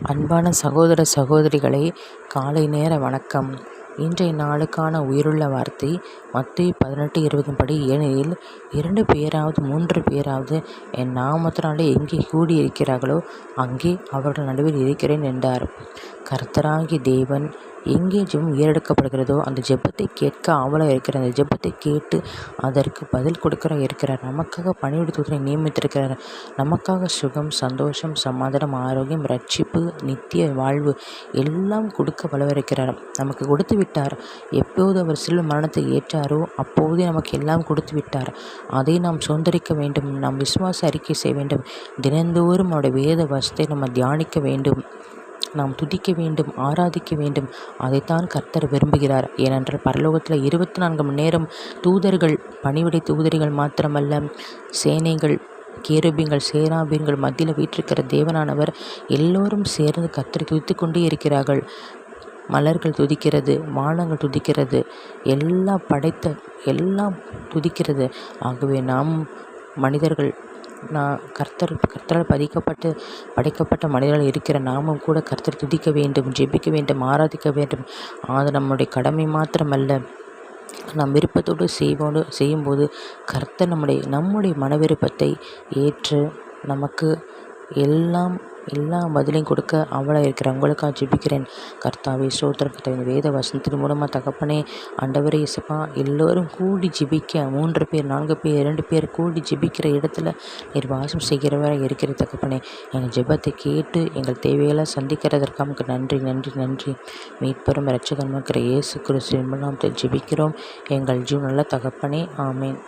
அன்பான சகோதர சகோதரிகளே, காலை நேர வணக்கம். இன்றைய நாளுக்கான உயிருள்ள வார்த்தை மத்தேயு 18:20 படி, ஏனெனில் 2 பேராவது 3 பேராவது என் நாமத்தினாலே எங்கே கூடியிருக்கிறார்களோ அங்கே அவர்கள் நடுவில் இருக்கிறேன் என்றார். கர்த்தராகிய தேவன் எங்கே ஜெபம் ஏறெடுக்கப்படுகிறதோ அந்த ஜெபத்தை கேட்க ஆவலாக இருக்கிறார். அந்த ஜெபத்தை கேட்டு அதற்கு பதில் கொடுக்கிற இருக்கிறார். நமக்காக பணிவிடை தூதரை நியமித்திருக்கிறார். நமக்காக சுகம், சந்தோஷம், சமாதானம், ஆரோக்கியம், ரட்சிப்பு, நித்திய வாழ்வு எல்லாம் கொடுக்க வல்லவராயிருக்கிறார். நமக்கு கொடுத்து விட்டார். எப்போது அவர் சிலுவை மரணத்தை ஏற்றாரோ அப்போதே நமக்கு எல்லாம் கொடுத்து விட்டார். அதை நாம் சுதந்திரிக்க வேண்டும். நாம் விசுவாச அறிக்கை செய்ய வேண்டும். தினந்தோறும் அவருடைய வேத வசனத்தை நம்ம தியானிக்க வேண்டும். நாம் துதிக்க வேண்டும், ஆராதிக்க வேண்டும். அதைத்தான் கர்த்தர் விரும்புகிறார். ஏனென்றால் பரலோகத்தில் 24 மணி நேரம் தூதர்கள், பணிவிடை தூதர்கள் மாத்திரமல்ல, சேனைகள், கேருபீன்கள், சேராபீன்கள் மத்தியில் வீற்றிருக்கிற தேவனானவர் எல்லோரும் சேர்ந்து கர்த்தரை துதித்து கொண்டே இருக்கிறார்கள். மலர்கள் துதிக்கிறது, வானங்கள் துதிக்கிறது, எல்லாம் துதிக்கிறது. ஆகவே நாம் மனிதர்கள், கர்த்தரால் படைக்கப்பட்ட மனிதர்கள் இருக்கிற நாமும் கூட கர்த்தர் துதிக்க வேண்டும், ஜெபிக்க வேண்டும், ஆராதிக்க வேண்டும். அது நம்முடைய கடமை மாத்திரமல்ல, நாம் விருப்பத்தோடு செய்யும்போது கர்த்தர் நம்முடைய மன விருப்பத்தை ஏற்று நமக்கு எல்லா பதிலையும் கொடுக்க அவளாக இருக்கிறேன். உங்களுக்காக ஜெபிக்கிறேன். கர்த்தாவே, ஸ்தோத்திரம். கர்த்தாவே, வேத வசனத்தின் மூலமாக தகப்பனே, ஆண்டவரே இயேசுப்பா, எல்லோரும் கூடி ஜெபிக்க 3 பேர் 4 பேர் 2 பேர் கூடி ஜெபிக்கிற இடத்துல நீர் வாசம் செய்கிறவராக இருக்கிற தகப்பனே, எங்கள் ஜெபத்தை கேட்டு எங்கள் தேவைகளை சந்திக்கிறதற்காக நன்றி. மீட்பெரும் இரட்சகருமாகிய இயேசு கிறிஸ்துவின் நாமத்தில் ஜெபிக்கிறோம் எங்கள் நல்ல தகப்பனே. ஆமேன்.